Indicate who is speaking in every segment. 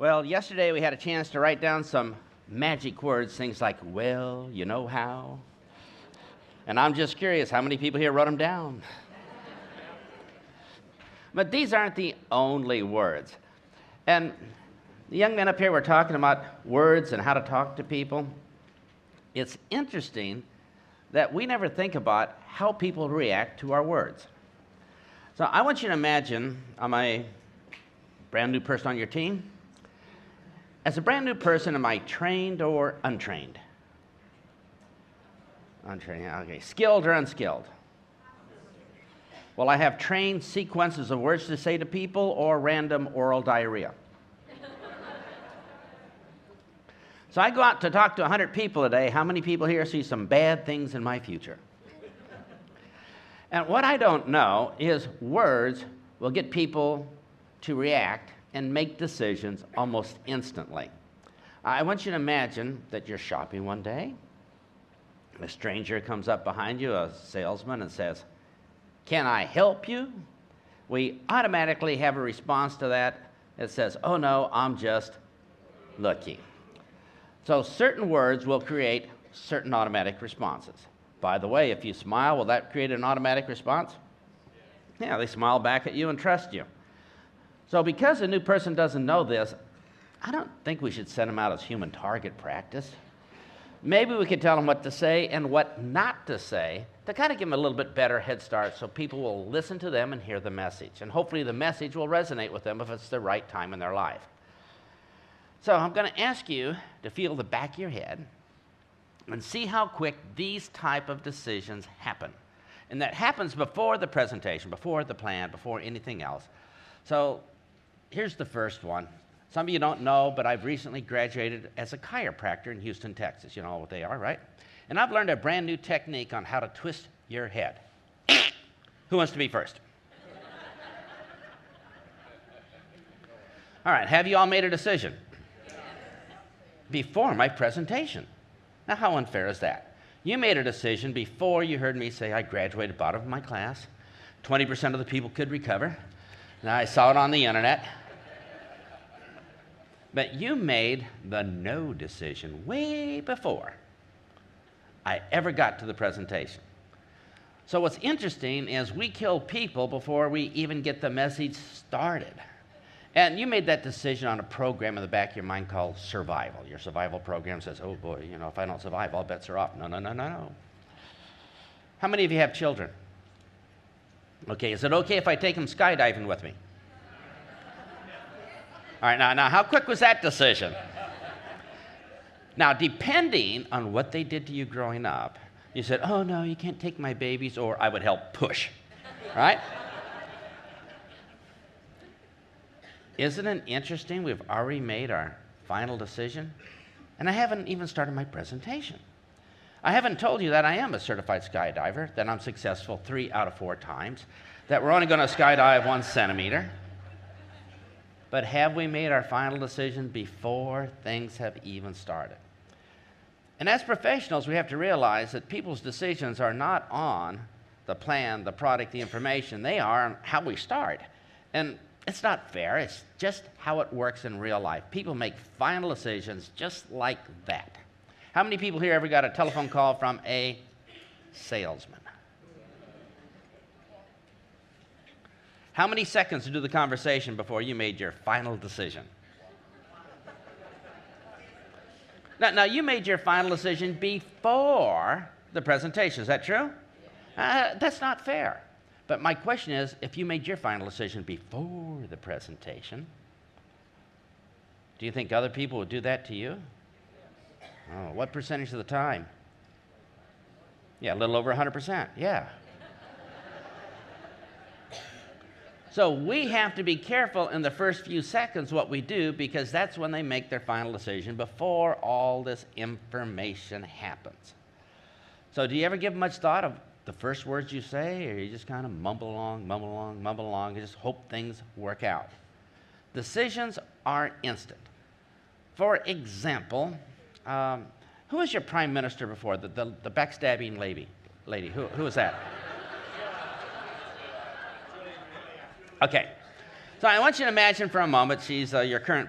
Speaker 1: Well, yesterday we had a chance to write down some magic words, things like, well, you know how. And I'm just curious, how many people here wrote them down? But these aren't the only words. And the young men up here were talking about words and how to talk to people. It's interesting that we never think about how people react to our words. So I want you to imagine I'm a brand new person on your team. As a brand new person, am I trained or untrained? Untrained, okay. Skilled or unskilled? Well, I have trained sequences of words to say to people or random oral diarrhea. So I go out to talk to 100 people today. How many people here see some bad things in my future? And what I don't know is words will get people to react and make decisions almost instantly. I want you to imagine that you're shopping one day. A stranger comes up behind you, a salesman, and says, "Can I help you?" We automatically have a response to that that says, "Oh no, I'm just looking." So certain words will create certain automatic responses. By the way, if you smile, will that create an automatic response? Yeah, they smile back at you and trust you. So because a new person doesn't know this, I don't think we should send them out as human target practice. Maybe we could tell them what to say and what not to say to kind of give them a little bit better head start so people will listen to them and hear the message. And hopefully the message will resonate with them if it's the right time in their life. So I'm going to ask you to feel the back of your head and see how quick these type of decisions happen. And that happens before the presentation, before the plan, before anything else. So here's the first one. Some of you don't know, but I've recently graduated as a chiropractor in Houston, Texas. You know what they are, right? And I've learned a brand new technique on how to twist your head. Who wants to be first? All right, have you all made a decision? Before my presentation. Now, how unfair is that? You made a decision before you heard me say I graduated bottom of my class. 20% of the people could recover. Now, I saw it on the internet. But you made the no decision way before I ever got to the presentation. So what's interesting is we kill people before we even get the message started. And you made that decision on a program in the back of your mind called survival. Your survival program says, oh boy, you know, if I don't survive, all bets are off. No, no, no, no, no. How many of you have children? Okay, is it okay if I take them skydiving with me? All right, now how quick was that decision? Now, depending on what they did to you growing up, you said, oh no, you can't take my babies, or I would help push, right? Isn't it interesting? We've already made our final decision, and I haven't even started my presentation. I haven't told you that I am a certified skydiver, that I'm successful 3 out of 4 times, that we're only going to skydive 1 centimeter. But have we made our final decision before things have even started? And as professionals, we have to realize that people's decisions are not on the plan, the product, the information. They are on how we start. And it's not fair. It's just how it works in real life. People make final decisions just like that. How many people here ever got a telephone call from a salesman? How many seconds to do the conversation before you made your final decision? Now, you made your final decision before the presentation. Is that true? That's not fair. But my question is, if you made your final decision before the presentation, do you think other people would do that to you? Oh, what percentage of the time? Yeah, a little over 100%, yeah. So we have to be careful in the first few seconds what we do, because that's when they make their final decision before all this information happens. So do you ever give much thought of the first words you say, or you just kind of mumble along, and just hope things work out? Decisions are instant. For example, who was your prime minister before? The backstabbing lady. Who was that? Okay. So I want you to imagine for a moment she's your current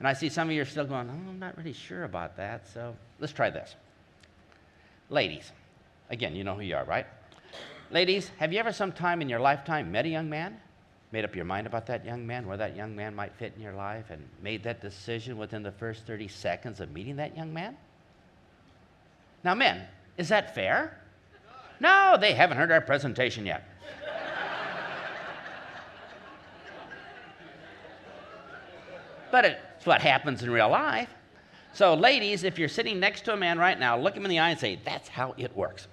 Speaker 1: And I see some of you are still going, oh, I'm not really sure about that, so let's try this. Ladies, again, you know who you are, right? Ladies, have you ever sometime in your lifetime met a young man, made up your mind about that young man, where that young man might fit in your life, and made that decision within the first 30 seconds of meeting that young man? Now, men, is that fair? No, they haven't heard our presentation yet. But it's what happens in real life. So, ladies, if you're sitting next to a man right now, look him in the eye and say, that's how it works.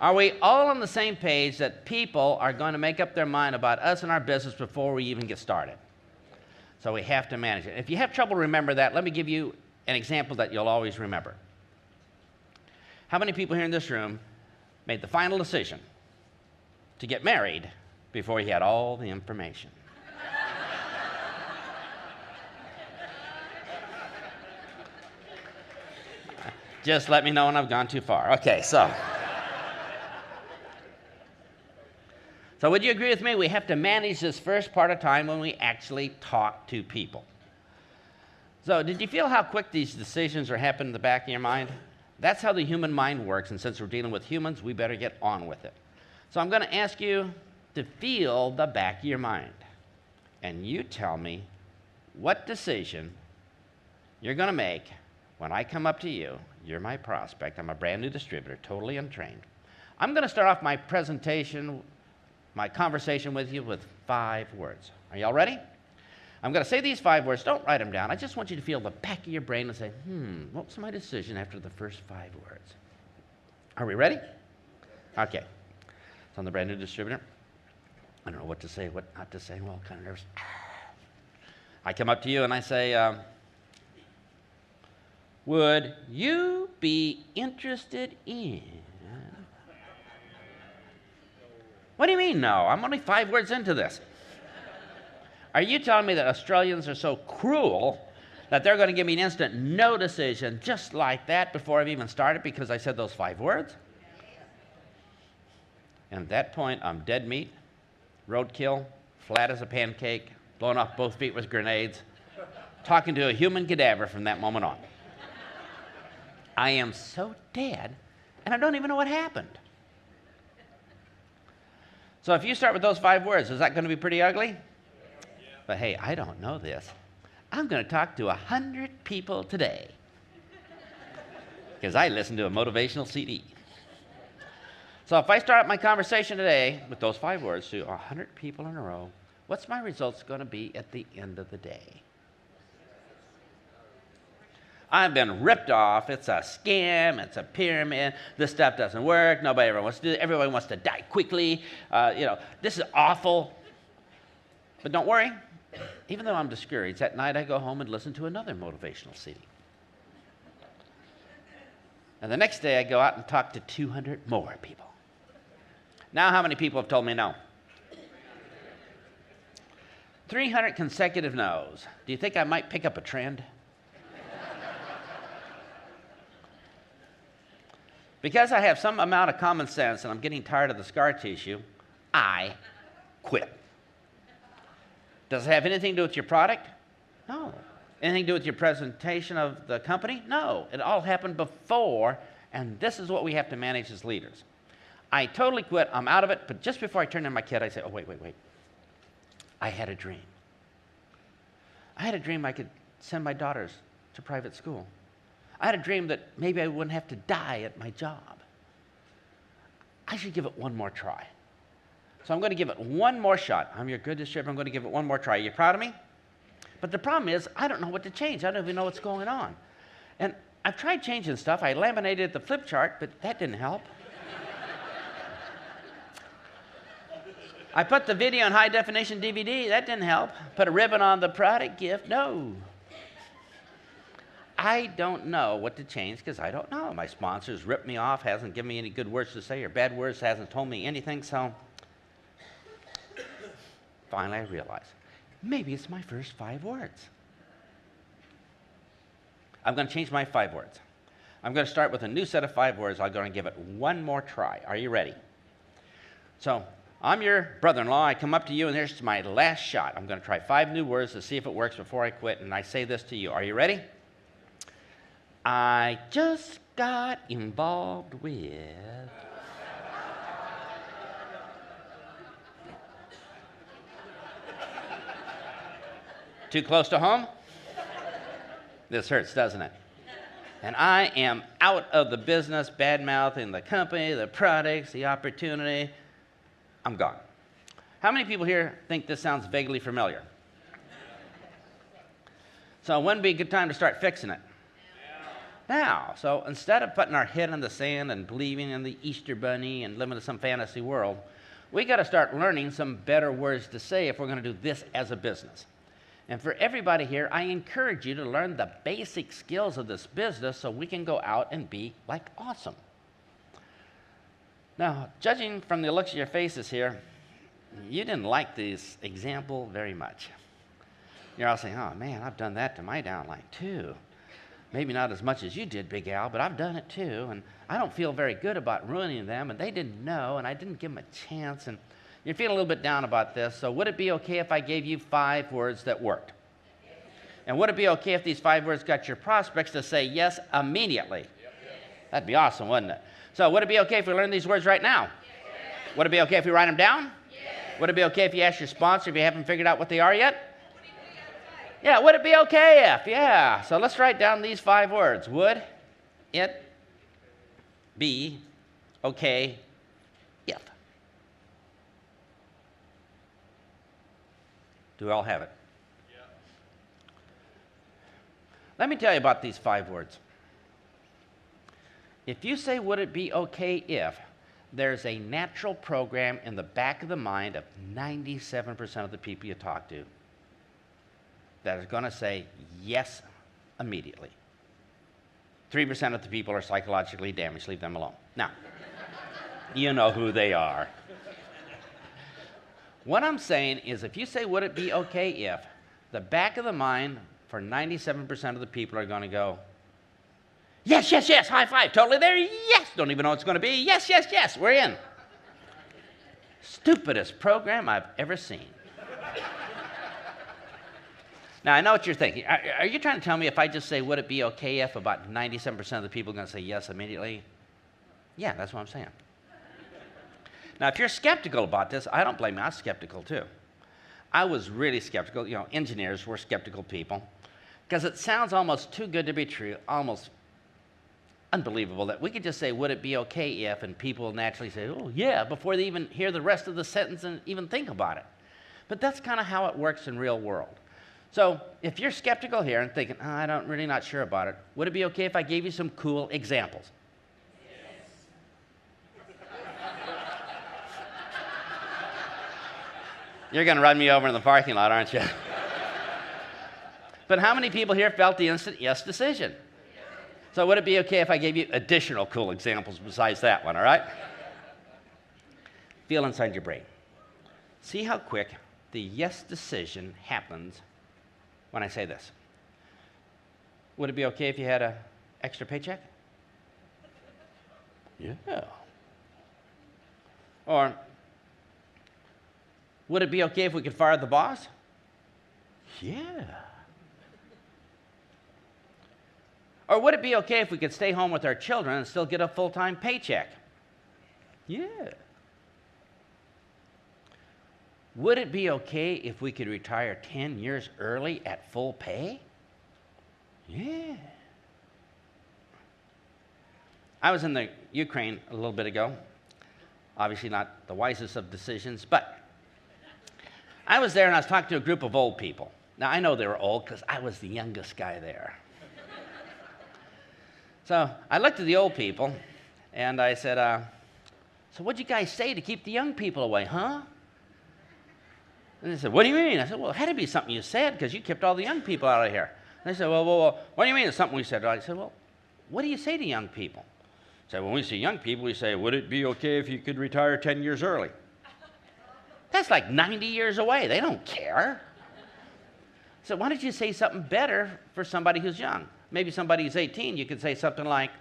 Speaker 1: Are we all on the same page that people are going to make up their mind about us and our business before we even get started? So we have to manage it. If you have trouble remembering that, let me give you an example that you'll always remember. How many people here in this room made the final decision to get married before you had all the information? Just let me know when I've gone too far. Okay, so would you agree with me? We have to manage this first part of time when we actually talk to people. So did you feel how quick these decisions are happening in the back of your mind? That's how the human mind works, and since we're dealing with humans, we better get on with it. So I'm going to ask you to feel the back of your mind, and you tell me what decision you're going to make when I come up to you. You're my prospect. I'm a brand new distributor, totally untrained. I'm going to start off my presentation, my conversation with you with 5 words. Are y'all ready? I'm going to say these 5 words. Don't write them down. I just want you to feel the back of your brain and say, what was my decision after the first 5 words? Are we ready? Okay. So I'm the brand new distributor. I don't know what to say, what not to say. Well, kind of nervous. I come up to you and I say, would you be interested in... What do you mean, no? I'm only 5 words into this. Are you telling me that Australians are so cruel that they're going to give me an instant no decision just like that before I've even started because I said those 5 words? And at that point, I'm dead meat, roadkill, flat as a pancake, blowing off both feet with grenades, talking to a human cadaver from that moment on. I am so dead, and I don't even know what happened. So if you start with those 5 words, is that going to be pretty ugly? But hey, I don't know this. I'm going to talk to 100 people today because I listened to a motivational CD. So if I start my conversation today with those 5 words to 100 people in a row, what's my results going to be at the end of the day? I've been ripped off. It's a scam. It's a pyramid. This stuff doesn't work. Nobody ever wants to do it. Everybody wants to die quickly. This is awful. But don't worry. Even though I'm discouraged, that night I go home and listen to another motivational CD. And the next day I go out and talk to 200 more people. Now how many people have told me no? 300 consecutive no's. Do you think I might pick up a trend? Because I have some amount of common sense and I'm getting tired of the scar tissue, I quit. Does it have anything to do with your product? No. Anything to do with your presentation of the company? No. It all happened before, and this is what we have to manage as leaders. I totally quit. I'm out of it, but just before I turn in my kid, I say, oh, wait. I had a dream. I had a dream I could send my daughters to private school. I had a dream that maybe I wouldn't have to die at my job. I should give it one more try. So I'm going to give it one more shot. I'm your good distributor. I'm going to give it one more try. Are you proud of me? But the problem is, I don't know what to change. I don't even know what's going on. And I've tried changing stuff. I laminated the flip chart, but that didn't help. I put the video on high definition DVD. That didn't help. Put a ribbon on the product gift. No. I don't know what to change because I don't know. My sponsor's ripped me off, hasn't given me any good words to say or bad words, hasn't told me anything. So finally I realized maybe it's my first 5 words. I'm going to change my 5 words. I'm going to start with a new set of 5 words. I'm going to give it one more try. Are you ready? So I'm your brother-in-law. I come up to you, and here's my last shot. I'm going to try 5 new words to see if it works before I quit, and I say this to you. Are you ready? I just got involved with... Too close to home? This hurts, doesn't it? And I am out of the business, bad-mouthing the company, the products, the opportunity. I'm gone. How many people here think this sounds vaguely familiar? So when would be a good time to start fixing it? Now. So instead of putting our head in the sand and believing in the Easter Bunny and living in some fantasy world, we got to start learning some better words to say if we're going to do this as a business. And for everybody here, I encourage you to learn the basic skills of this business so we can go out and be like awesome. Now, judging from the looks of your faces here, you didn't like this example very much. You're all saying, oh man, I've done that to my downline too. Maybe not as much as you did, Big Al, but I've done it too. And I don't feel very good about ruining them, and they didn't know, and I didn't give them a chance. And you're feeling a little bit down about this, so would it be okay if I gave you 5 words that worked? And would it be okay if these 5 words got your prospects to say yes immediately? That'd be awesome, wouldn't it? So would it be okay if we learn these words right now? Would it be okay if we write them down? Would it be okay if you ask your sponsor if you haven't figured out what they are yet? Yeah, would it be okay if? Yeah, so let's write down these 5 words. Would it be okay if? Do we all have it? Yeah. Let me tell you about these 5 words. If you say, would it be okay if, there's a natural program in the back of the mind of 97% of the people you talk to that is going to say yes immediately. 3% of the people are psychologically damaged. Leave them alone. Now, you know who they are. What I'm saying is if you say, would it be okay if, the back of the mind for 97% of the people are going to go, yes, yes, yes, high five, totally there, yes, don't even know what it's going to be, yes, yes, yes, we're in. Stupidest program I've ever seen. Now, I know what you're thinking. Are you trying to tell me if I just say, would it be okay if, about 97% of the people are going to say yes immediately? Yeah, that's what I'm saying. Now, if you're skeptical about this, I don't blame you. I was skeptical, too. I was really skeptical. You know, engineers were skeptical people because it sounds almost too good to be true, almost unbelievable that we could just say, would it be okay if, and people naturally say, oh, yeah, before they even hear the rest of the sentence and even think about it. But that's kind of how it works in real world. So if you're skeptical here and thinking, oh, I'm really not sure about it, would it be okay if I gave you some cool examples? You're going to run me over in the parking lot, aren't you? But how many people here felt the instant yes decision? So would it be okay if I gave you additional cool examples besides that one, all right? Feel inside your brain. See how quick the yes decision happens when I say this. Would it be okay if you had an extra paycheck? Yeah. Or would it be okay if we could fire the boss? Yeah. Or would it be okay if we could stay home with our children and still get a full-time paycheck? Yeah. Would it be okay if we could retire 10 years early at full pay? Yeah. I was in the Ukraine a little bit ago. Obviously not the wisest of decisions, but I was there and I was talking to a group of old people. Now, I know they were old because I was the youngest guy there. So I looked at the old people and I said, so what'd you guys say to keep the young people away, huh? And they said, what do you mean? I said, well, it had to be something you said because you kept all the young people out of here. And they said, well, what do you mean it's something we said? I said, well, what do you say to young people? I said, when we see young people, we say, would it be okay if you could retire 10 years early? That's like 90 years away. They don't care. So why don't you say something better for somebody who's young? Maybe somebody who's 18, you could say something like,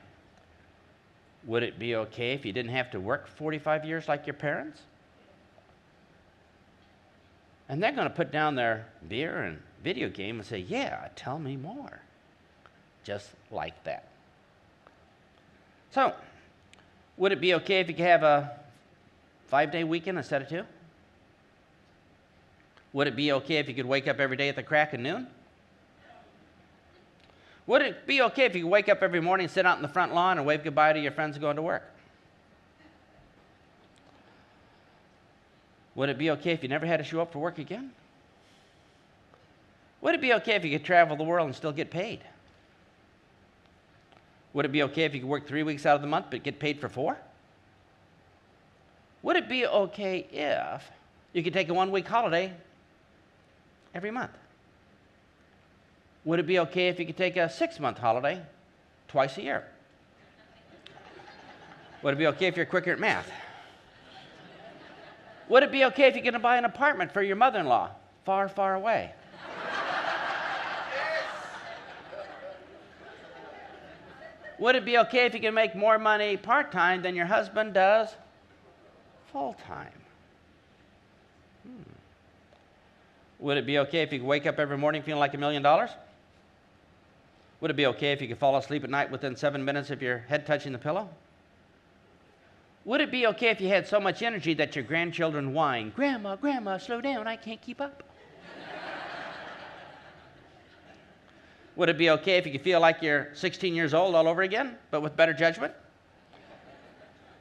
Speaker 1: would it be okay if you didn't have to work 45 years like your parents? And they're going to put down their beer and video game and say, yeah, tell me more. Just like that. So, would it be okay if you could have a 5-day weekend instead of 2? Would it be okay if you could wake up every day at the crack of noon? Would it be okay if you could wake up every morning, sit out in the front lawn, and wave goodbye to your friends going to work? Would it be okay if you never had to show up for work again? Would it be okay if you could travel the world and still get paid? Would it be okay if you could work 3 weeks out of the month but get paid for 4? Would it be okay if you could take a 1-week holiday every month? Would it be okay if you could take a 6-month holiday twice a year? Would it be okay if you're quicker at math? Would it be okay if you're going to buy an apartment for your mother-in-law far, far away? Would it be okay if you can make more money part-time than your husband does full-time? Would it be okay if you could wake up every morning feeling like $1 million? Would it be okay if you could fall asleep at night within 7 minutes of your head touching the pillow? Would it be okay if you had so much energy that your grandchildren whine, "Grandma, Grandma, slow down, I can't keep up"? Would it be okay if you could feel like you're 16 years old all over again, but with better judgment?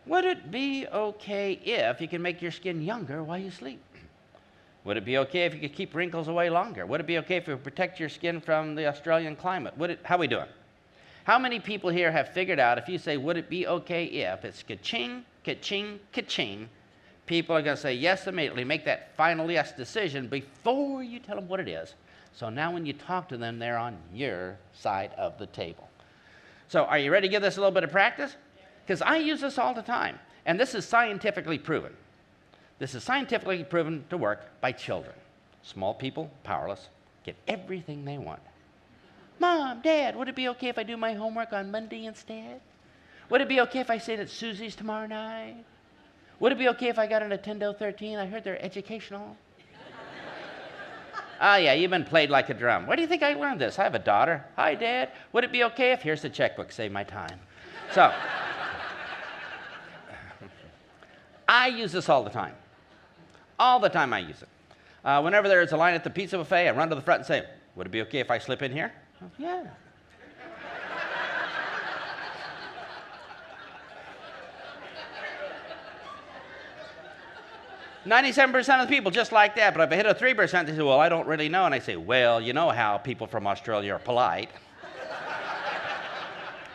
Speaker 1: Would it be okay if you can make your skin younger while you sleep? Would it be okay if you could keep wrinkles away longer? Would it be okay if you protect your skin from the Australian climate? How are we doing? How many people here have figured out if you say, would it be okay if, it's ka-ching, ka-ching, ka-ching, people are going to say yes immediately, make that final yes decision before you tell them what it is. So now when you talk to them, they're on your side of the table. So are you ready to give this a little bit of practice? Because I use this all the time, and this is scientifically proven. This is scientifically proven to work by children. Small people, powerless, get everything they want. Mom, Dad, would it be okay if I do my homework on Monday instead? Would it be okay if I stayed at Susie's tomorrow night? Would it be okay if I got a Nintendo 13? I heard they're educational. Oh, yeah, you've been played like a drum. Where do you think I learned this? I have a daughter. Hi, Dad. Would it be okay if, here's the checkbook, save my time. So, I use this all the time. All the time I use it. Whenever there's a line at the pizza buffet, I run to the front and say, would it be okay if I slip in here? Oh, yeah. 97% of the people just like that, but if I hit a 3%, they say, well, I don't really know. And I say, well, you know how people from Australia are polite.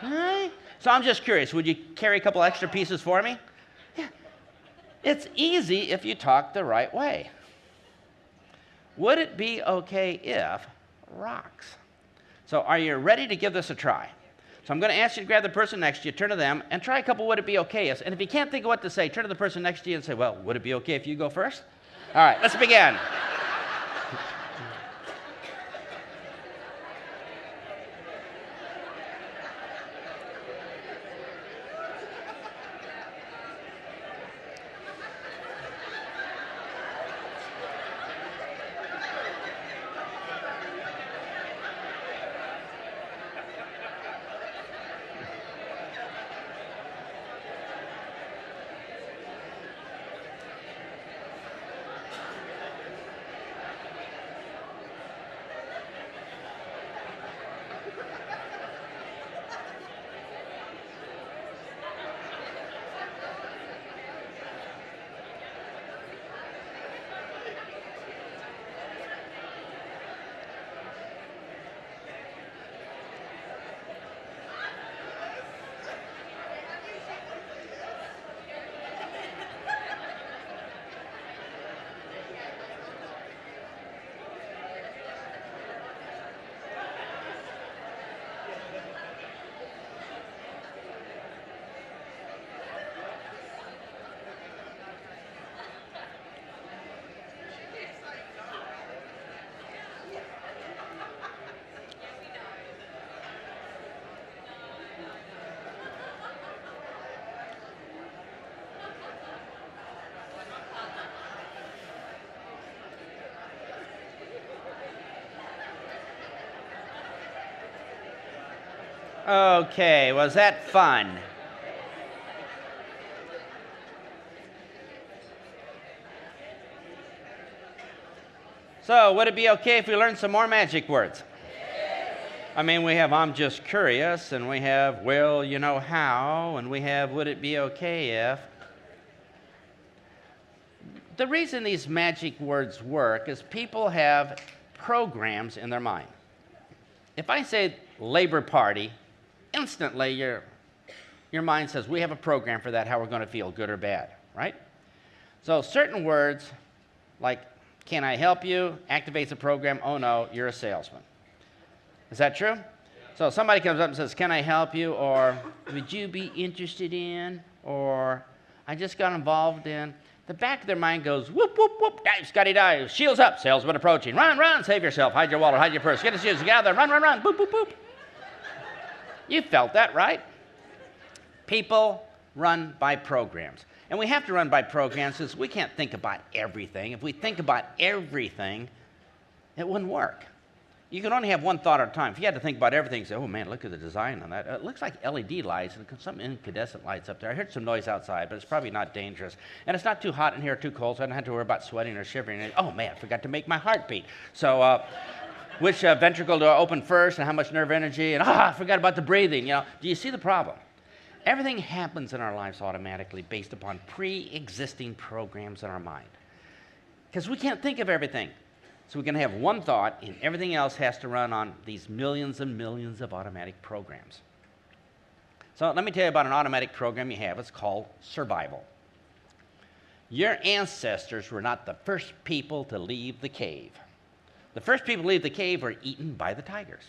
Speaker 1: Right? So I'm just curious, would you carry a couple extra pieces for me? Yeah. It's easy if you talk the right way. Would it be okay if rocks? So are you ready to give this a try? So I'm going to ask you to grab the person next to you, turn to them, and try a couple would it be okay's. And if you can't think of what to say, turn to the person next to you and say, well, would it be okay if you go first? All right, let's begin. Okay, was that fun? So, would it be okay if we learned some more magic words? I mean, we have I'm just curious, and we have well, you know how, and we have would it be okay if. The reason these magic words work is people have programs in their mind. If I say Labor Party, instantly your mind says we have a program for that, how we're going to feel, good or bad, right? So certain words like can I help you activates a program, oh no, you're a salesman. Is that true? So somebody comes up and says, can I help you? Or would you be interested in? Or I just got involved in. The back of their mind goes, whoop, whoop, whoop, dive, Scotty dive, shields up, salesman approaching. Run, run, save yourself, hide your wallet, hide your purse, get the shoes, get out there, run, run, run, boop, boop, boop. You felt that, right? People run by programs. And we have to run by programs because we can't think about everything. If we think about everything, it wouldn't work. You can only have one thought at a time. If you had to think about everything, say, oh man, look at the design on that. It looks like LED lights and some incandescent lights up there. I heard some noise outside, but it's probably not dangerous. And it's not too hot in here or too cold, so I don't have to worry about sweating or shivering. And, oh man, I forgot to make my heart beat. So which ventricle do I open first and how much nerve energy? And I forgot about the breathing. You know, do you see the problem? Everything happens in our lives automatically based upon pre-existing programs in our mind. Because we can't think of everything. So we can have one thought, and everything else has to run on these millions and millions of automatic programs. So let me tell you about an automatic program you have. It's called survival. Your ancestors were not the first people to leave the cave. The first people to leave the cave were eaten by the tigers.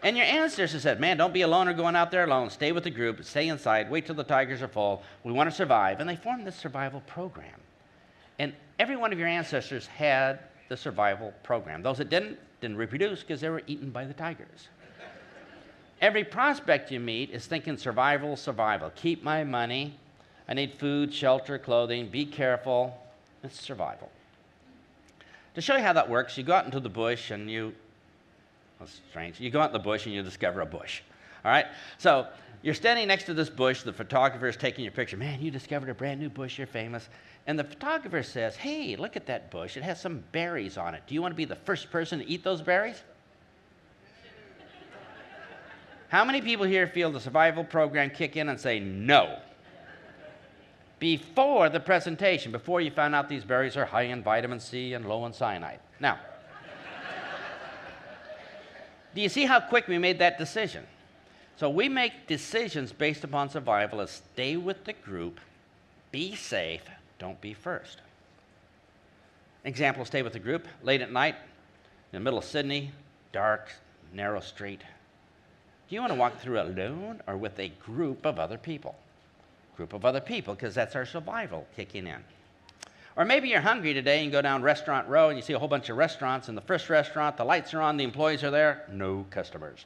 Speaker 1: And your ancestors said, man, don't be a loner going out there alone. Stay with the group, stay inside, wait till the tigers are full. We want to survive. And they formed this survival program. And every one of your ancestors had the survival program. Those that didn't reproduce because they were eaten by the tigers. Every prospect you meet is thinking survival, survival. Keep my money. I need food, shelter, clothing. Be careful. It's survival. To show you how that works, you go out into the bush and that's strange. You go out in the bush and you discover a bush. All right? So you're standing next to this bush. The photographer is taking your picture. Man, you discovered a brand new bush. You're famous. And the photographer says, hey, look at that bush. It has some berries on it. Do you want to be the first person to eat those berries? How many people here feel the survival program kick in and say no? Before the presentation, before you found out these berries are high in vitamin C and low in cyanide. Now, do you see how quick we made that decision? So we make decisions based upon survival as stay with the group, be safe, don't be first. Example, stay with the group, late at night, in the middle of Sydney, dark, narrow street. Do you want to walk through alone or with a group of other people? Group of other people, because that's our survival kicking in. Or maybe you're hungry today and you go down Restaurant Row and you see a whole bunch of restaurants. In the first restaurant, the lights are on, the employees are there, no customers.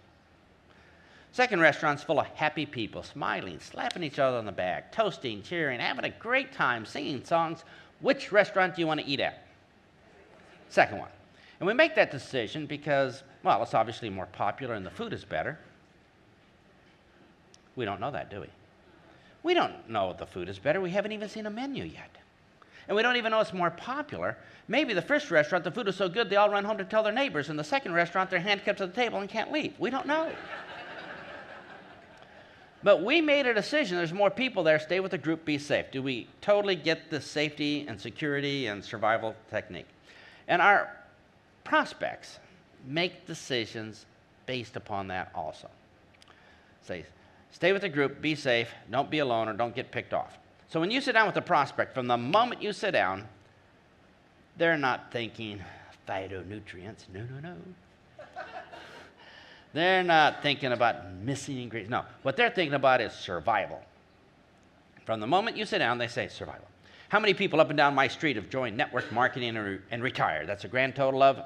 Speaker 1: Second restaurant's full of happy people, smiling, slapping each other on the back, toasting, cheering, having a great time, singing songs. Which restaurant do you want to eat at? Second one. And we make that decision because, well, it's obviously more popular and the food is better. We don't know that, do we? We don't know the food is better. We haven't even seen a menu yet. And we don't even know it's more popular. Maybe the first restaurant, the food is so good, they all run home to tell their neighbors. And the second restaurant, they're handicapped at the table and can't leave. We don't know. But we made a decision. There's more people there. Stay with the group, be safe. Do we totally get the safety and security and survival technique? And our prospects make decisions based upon that also. Say, stay with the group, be safe, don't be alone, or don't get picked off. So when you sit down with a prospect, from the moment you sit down, they're not thinking phytonutrients. No, no, no. They're not thinking about missing ingredients. No, what they're thinking about is survival. From the moment you sit down, they say survival. How many people up and down my street have joined network marketing and retired? That's a grand total of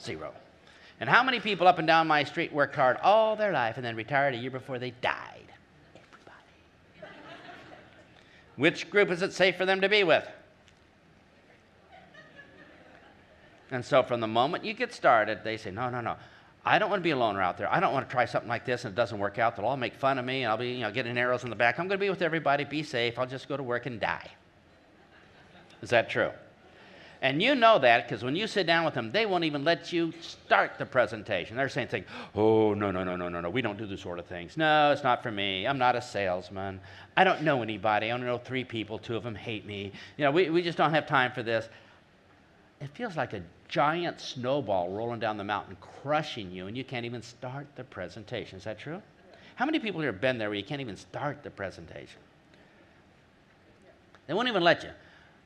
Speaker 1: 0. And how many people up and down my street worked hard all their life and then retired a year before they died? Everybody. Which group is it safe for them to be with? And so from the moment you get started, they say, no, no, no. I don't want to be a loner out there. I don't want to try something like this and it doesn't work out. They'll all make fun of me and I'll be, getting arrows in the back. I'm going to be with everybody, be safe. I'll just go to work and die. Is that true? And you know that because when you sit down with them, they won't even let you start the presentation. They're saying things, oh, no, we don't do those sort of things. No, it's not for me. I'm not a salesman. I don't know anybody. I only know 3 people. 2 of them hate me. We just don't have time for this. It feels like a giant snowball rolling down the mountain, crushing you, and you can't even start the presentation. Is that true? How many people here have been there where you can't even start the presentation? They won't even let you.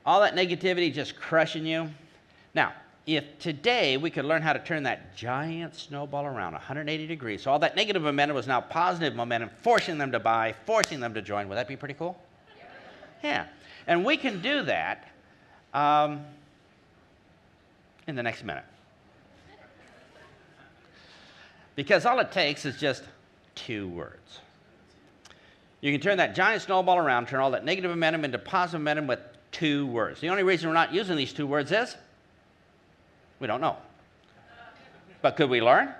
Speaker 1: All that negativity just crushing you. Now, if today we could learn how to turn that giant snowball around 180 degrees, so all that negative momentum was now positive momentum, forcing them to buy, forcing them to join, would that be pretty cool? Yeah. And we can do that in the next minute. Because all it takes is just 2 words. You can turn that giant snowball around, turn all that negative momentum into positive momentum with 2 words. The only reason we're not using these 2 words is we don't know. But could we learn?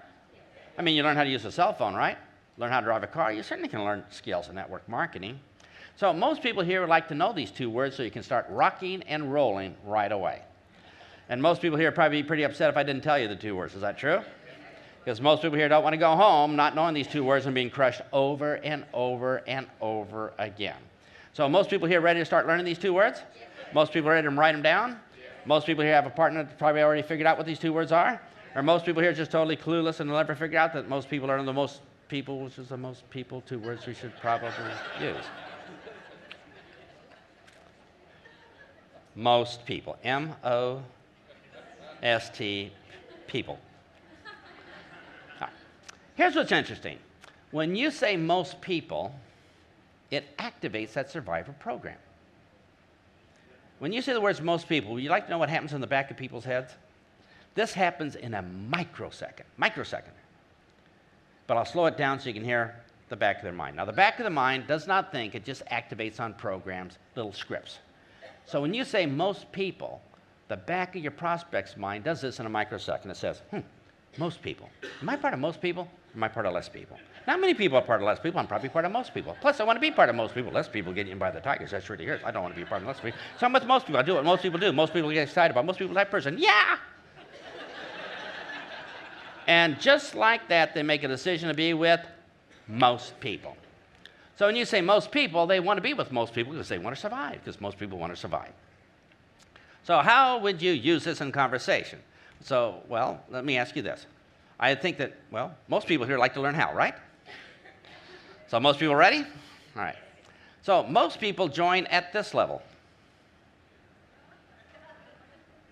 Speaker 1: I mean, you learn how to use a cell phone, right? Learn how to drive a car. You certainly can learn skills in network marketing. So most people here would like to know these 2 words so you can start rocking and rolling right away. And most people here would probably be pretty upset if I didn't tell you the 2 words. Is that true? Because most people here don't want to go home not knowing these 2 words and being crushed over and over and over again. So most people here ready to start learning these 2 words? Most people ready to write them down? Most people here have a partner that probably already figured out what these 2 words are? Or most people here just totally clueless and will never figure out that most people are the most people, which is the most people 2 words we should probably use. Most people. M-O-S-T, people. Right. Here's what's interesting. When you say most people, it activates that survivor program. When you say the words most people, would you like to know what happens in the back of people's heads? This happens in a microsecond. But I'll slow it down so you can hear the back of their mind. Now, the back of the mind does not think, it just activates on programs, little scripts. So when you say most people, the back of your prospect's mind does this in a microsecond. It says, most people. Am I part of most people? Or am I part of less people? Not many people are part of less people. I'm probably part of most people. Plus, I want to be part of most people. Less people get eaten by the tigers. That's really here. I don't want to be part of less people. So I'm with most people. I do what most people do. Most people get excited about. Most people type person. Yeah! And just like that, they make a decision to be with most people. So when you say most people, they want to be with most people because they want to survive, because most people want to survive. So how would you use this in conversation? So, well, let me ask you this. I think that, most people here like to learn how, right? So most people ready? All right. So most people join at this level.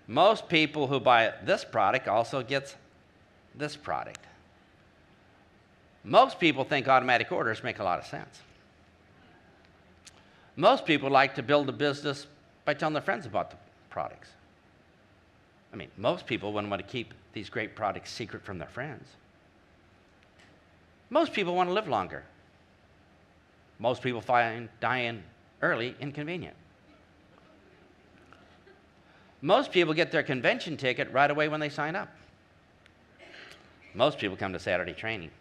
Speaker 1: Most people who buy this product also gets this product. Most people think automatic orders make a lot of sense. Most people like to build a business by telling their friends about the products. I mean, most people wouldn't want to keep these great products secret from their friends. Most people want to live longer. Most people find dying early inconvenient. Most people get their convention ticket right away when they sign up. Most people come to Saturday training.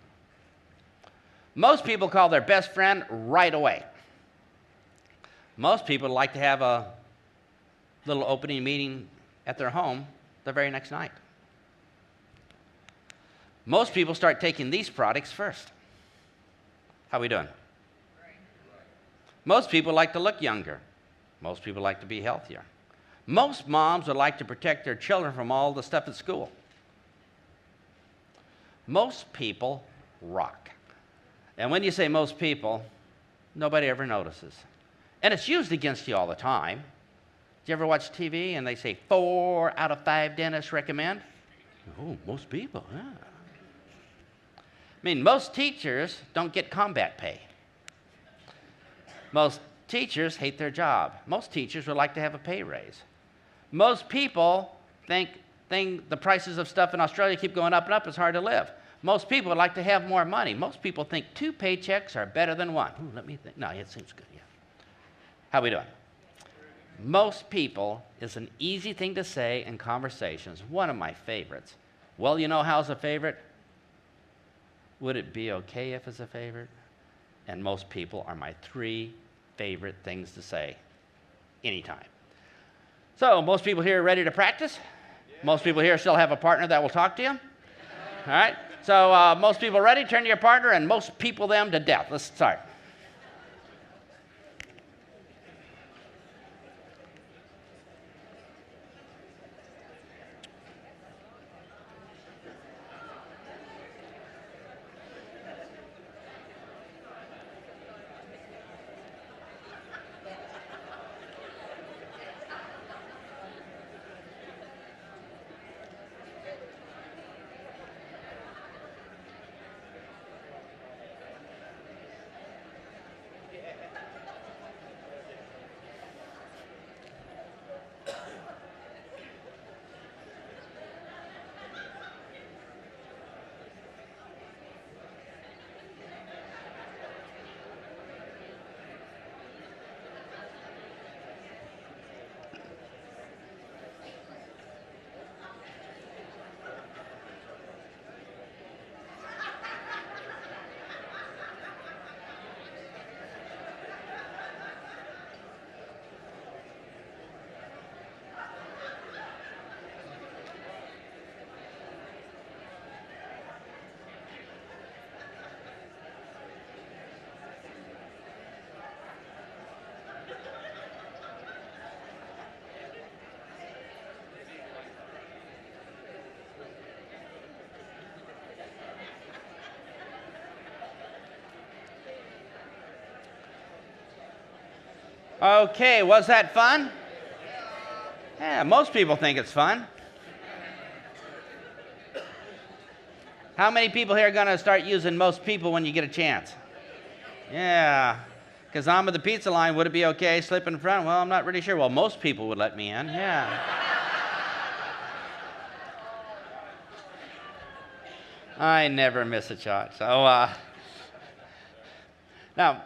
Speaker 1: Most people call their best friend right away. Most people like to have a little opening meeting at their home the very next night. Most people start taking these products first. How are we doing? Most people like to look younger. Most people like to be healthier. Most moms would like to protect their children from all the stuff at school. Most people rock. And when you say most people, nobody ever notices. And it's used against you all the time. Do you ever watch TV and they say 4 out of 5 dentists recommend? Oh, most people, yeah. I mean, most teachers don't get combat pay. Most teachers hate their job. Most teachers would like to have a pay raise. Most people think the prices of stuff in Australia keep going up and up, it's hard to live. Most people would like to have more money. Most people think 2 paychecks are better than 1. Ooh, let me think. No, it seems good, yeah. How are we doing? Most people is an easy thing to say in conversations. One of my favorites. Well, you know how's a favorite? Would it be okay if it's a favorite? And most people are my 3 favorite things to say anytime. So most people here are ready to practice? Yeah. Most people here still have a partner that will talk to you? All right. So most people ready? Turn to your partner and most people them to death. Let's start. Okay, was that fun? Yeah, most people think it's fun. How many people here are going to start using most people when you get a chance? Yeah, because I'm at the pizza line. Would it be okay? Slip in front? Well, I'm not really sure. Well, most people would let me in. Yeah. I never miss a shot. So, now,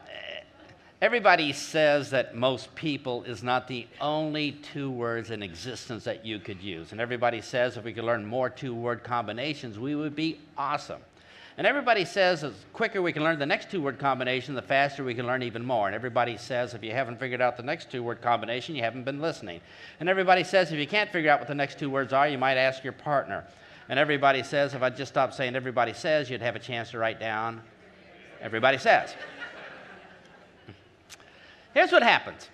Speaker 1: everybody says that most people is not the only 2 words in existence that you could use. And everybody says if we could learn more 2-word combinations, we would be awesome. And everybody says the quicker we can learn the next 2-word combination, the faster we can learn even more. And everybody says if you haven't figured out the next 2-word combination, you haven't been listening. And everybody says if you can't figure out what the next 2 words are, you might ask your partner. And everybody says if I just stopped saying everybody says, you'd have a chance to write down everybody says. Here's what happens.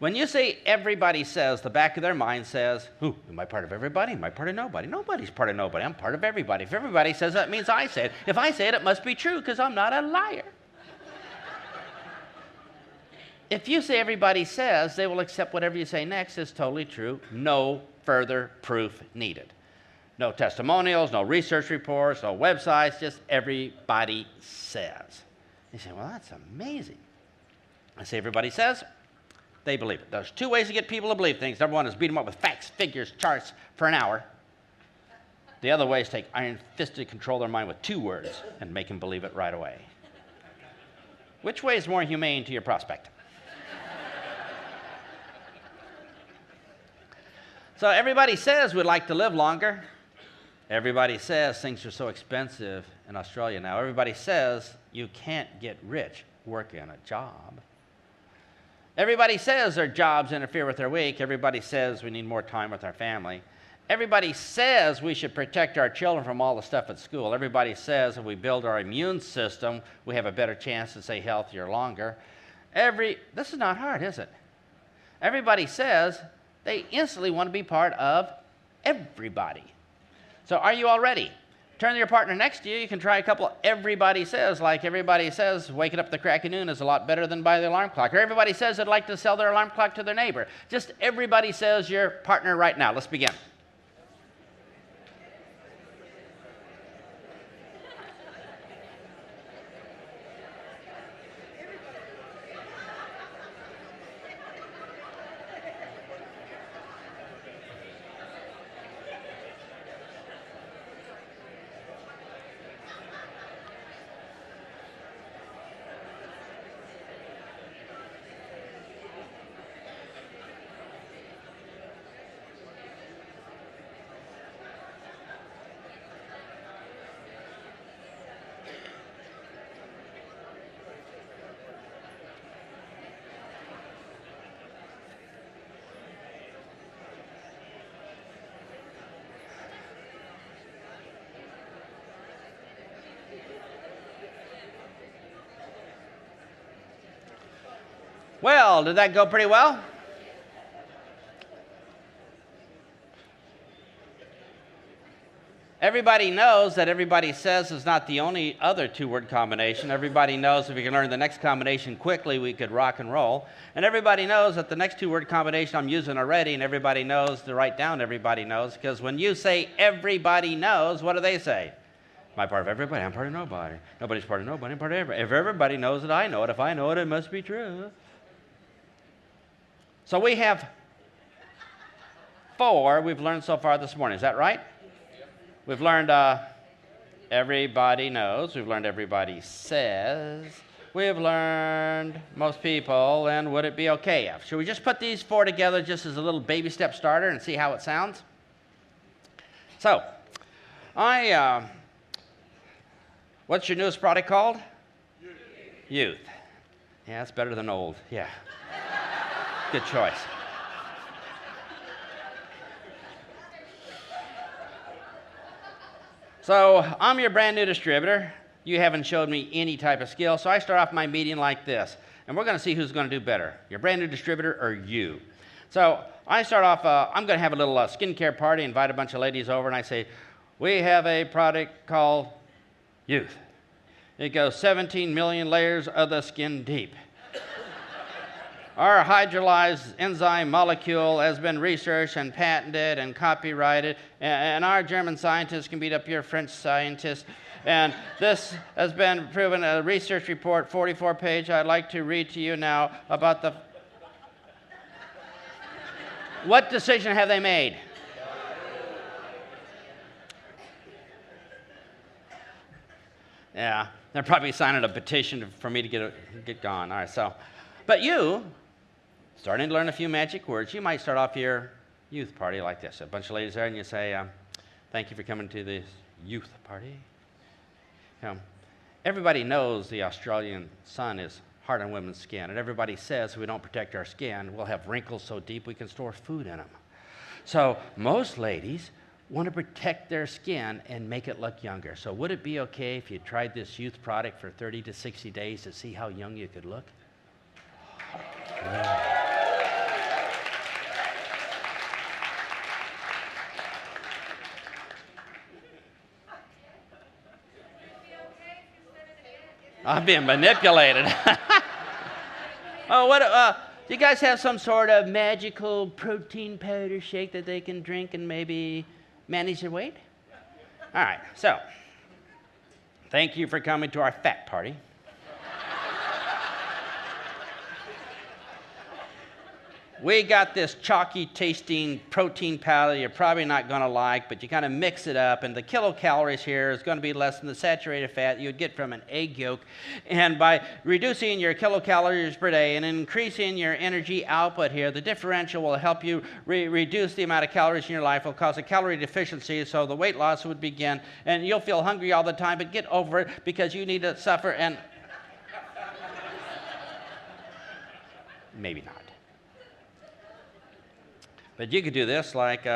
Speaker 1: When you say everybody says, the back of their mind says, ooh, am I part of everybody? Am I part of nobody? Nobody's part of nobody. I'm part of everybody. If everybody says that, means I say it. If I say it, it must be true because I'm not a liar. If you say everybody says, they will accept whatever you say next is totally true. No further proof needed. No testimonials, no research reports, no websites, just everybody says. You say, well, that's amazing. I say everybody says, they believe it. There's 2 ways to get people to believe things. Number 1 is beat them up with facts, figures, charts for an hour. The other way is take iron-fisted control their mind with 2 words and make them believe it right away. Which way is more humane to your prospect? So everybody says we'd like to live longer. Everybody says things are so expensive in Australia now. Everybody says you can't get rich working a job. Everybody says their jobs interfere with their week. Everybody says we need more time with our family. Everybody says we should protect our children from all the stuff at school. Everybody says if we build our immune system, we have a better chance to stay healthier longer. This is not hard, is it? Everybody says they instantly want to be part of everybody. So are you all ready? Turn to your partner next to you. You can try a couple everybody says, like everybody says waking up at the crack of noon is a lot better than by the alarm clock. Or everybody says they'd like to sell their alarm clock to their neighbor. Just everybody says your partner right now. Let's begin. Well, did that go pretty well? Everybody knows that everybody says is not the only other two-word combination. Everybody knows if we can learn the next combination quickly, we could rock and roll. And everybody knows that the next two-word combination I'm using already, and everybody knows to write down everybody knows, because when you say everybody knows, what do they say? I'm part of everybody, I'm part of nobody. Nobody's part of nobody, I'm part of everybody. If everybody knows it, I know it. If I know it, it must be true. So we have 4 we've learned so far this morning. Is that right? We've learned everybody knows. We've learned everybody says. We've learned most people, and would it be okay if? Should we just put these 4 together just as a little baby step starter and see how it sounds? So, what's your newest product called? Youth. Yeah, it's better than old. Yeah. Good choice. So I'm your brand new distributor. You haven't showed me any type of skill, so I start off my meeting like this. And we're going to see who's going to do better, your brand new distributor or you. So I start off, I'm going to have a little skincare party, invite a bunch of ladies over, and I say, we have a product called Youth. It goes 17 million layers of the skin deep. Our hydrolyzed enzyme molecule has been researched and patented and copyrighted, and our German scientists can beat up your French scientists. And this has been proven, a research report, 44-page, I'd like to read to you now about the... What decision have they made? Yeah, they're probably signing a petition for me to get gone. All right, so, but you, starting to learn a few magic words, you might start off your youth party like this. A bunch of ladies there, and you say, thank you for coming to this youth party. Everybody knows the Australian sun is hard on women's skin, and everybody says if we don't protect our skin, we'll have wrinkles so deep we can store food in them. So most ladies want to protect their skin and make it look younger. So would it be okay if you tried this youth product for 30 to 60 days to see how young you could look? Yeah. I'm being manipulated. Oh, do you guys have some sort of magical protein powder shake that they can drink and maybe manage their weight? All right, so thank you for coming to our fat party. We got this chalky tasting protein powder you're probably not going to like, but you kind of mix it up, and the kilocalories here is going to be less than the saturated fat you would get from an egg yolk. And by reducing your kilocalories per day and increasing your energy output here, the differential will help you reduce the amount of calories in your life. It will cause a calorie deficiency, so the weight loss would begin, and you'll feel hungry all the time, but get over it because you need to suffer and... Maybe not. But you could do this like,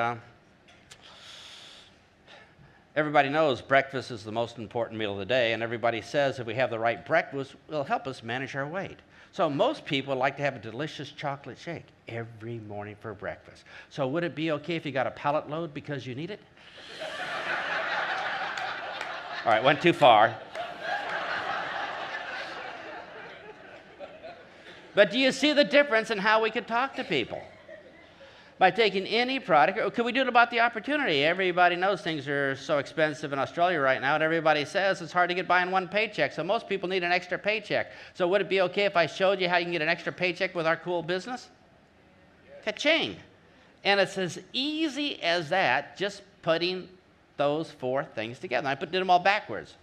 Speaker 1: everybody knows breakfast is the most important meal of the day, and everybody says if we have the right breakfast, it'll help us manage our weight. So most people like to have a delicious chocolate shake every morning for breakfast. So would it be okay if you got a pallet load because you need it? All right, went too far. But do you see the difference in how we could talk to people? By taking any product, or could we do it about the opportunity? Everybody knows things are so expensive in Australia right now, and everybody says it's hard to get by in one paycheck, so most people need an extra paycheck. So would it be okay if I showed you how you can get an extra paycheck with our cool business? Ka-ching. And it's as easy as that, just putting those 4 things together. I did them all backwards.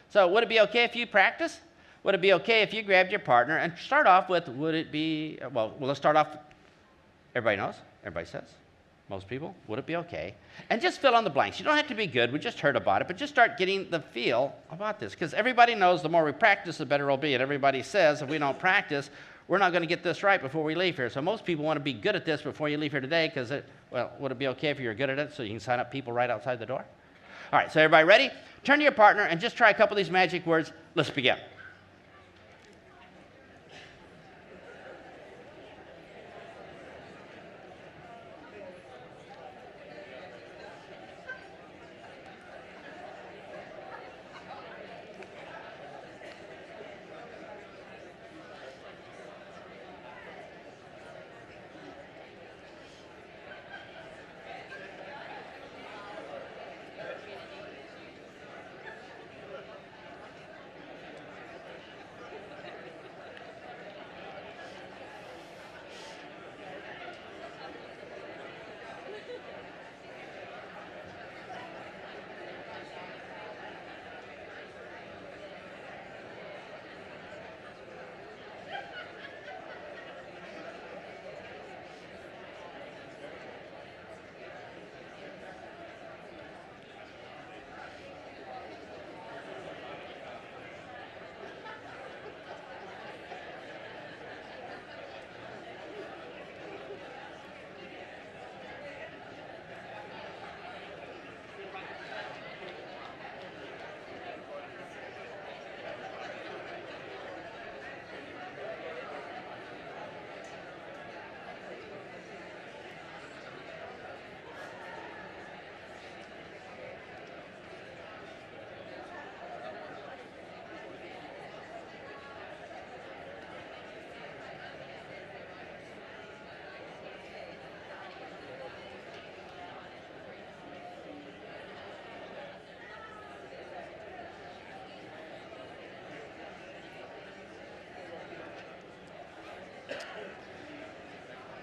Speaker 1: So would it be okay if you practice? Would it be okay if you grabbed your partner and start off with, would it be, well, let's start off, everybody knows. Everybody says, most people, would it be okay? And just fill in the blanks. You don't have to be good. We just heard about it, but just start getting the feel about this. Because everybody knows the more we practice, the better it'll be. And everybody says if we don't practice, we're not going to get this right before we leave here. So most people want to be good at this before you leave here today because, well, would it be okay if you're good at it so you can sign up people right outside the door? All right, so everybody ready? Turn to your partner and just try a couple of these magic words. Let's begin.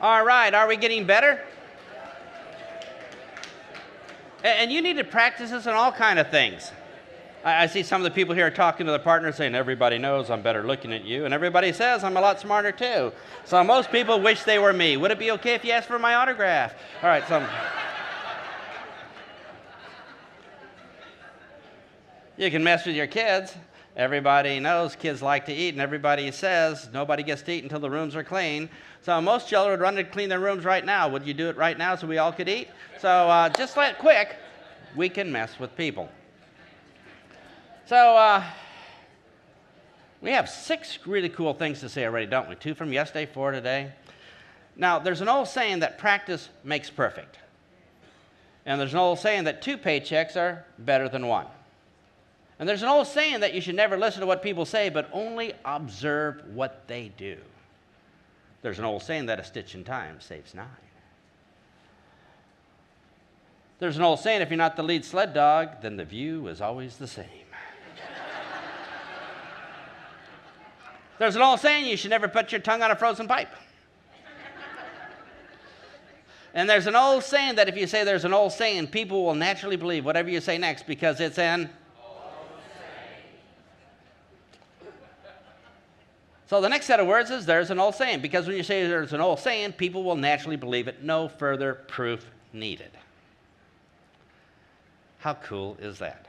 Speaker 1: All right, are we getting better? And you need to practice this on all kind of things. I see some of the people here talking to their partner saying, everybody knows I'm better looking at you, and everybody says I'm a lot smarter too. So most people wish they were me. Would it be okay if you asked for my autograph? All right, so you can mess with your kids. Everybody knows kids like to eat, and everybody says nobody gets to eat until the rooms are clean. So most children would run to clean their rooms right now. Would you do it right now so we all could eat? So just like quick, we can mess with people. So we have 6 really cool things to say already, don't we? 2 from yesterday, 4 today. Now, there's an old saying that practice makes perfect. And there's an old saying that 2 paychecks are better than 1. And there's an old saying that you should never listen to what people say, but only observe what they do. There's an old saying that a stitch in time saves 9. There's an old saying, if you're not the lead sled dog, then the view is always the same. There's an old saying, you should never put your tongue on a frozen pipe. And there's an old saying that if you say there's an old saying, people will naturally believe whatever you say next because it's an old saying. So the next set of words is there's an old saying, because when you say there's an old saying, people will naturally believe it. No further proof needed. How cool is that?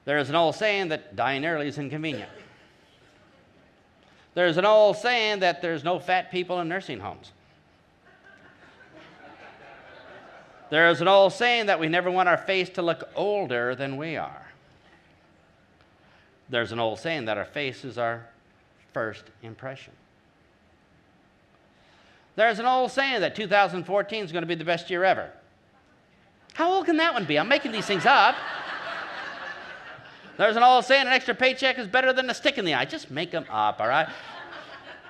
Speaker 1: There is an old saying that dying early is inconvenient. There's an old saying that there's no fat people in nursing homes. There's an old saying that we never want our face to look older than we are. There's an old saying that our face is our first impression. There's an old saying that 2014 is going to be the best year ever. How old can that one be? I'm making these things up. There's an old saying, an extra paycheck is better than a stick in the eye. Just make them up, all right?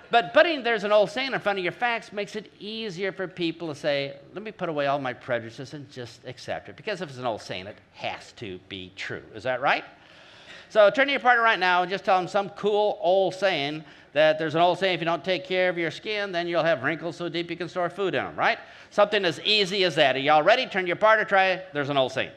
Speaker 1: But putting there's an old saying in front of your facts makes it easier for people to say, let me put away all my prejudices and just accept it. Because if it's an old saying, it has to be true. Is that right? So turn to your partner right now and just tell them some cool old saying that there's an old saying, if you don't take care of your skin, then you'll have wrinkles so deep you can store food in them, right? Something as easy as that. Are y'all ready? Turn to your partner, try it. There's an old saying.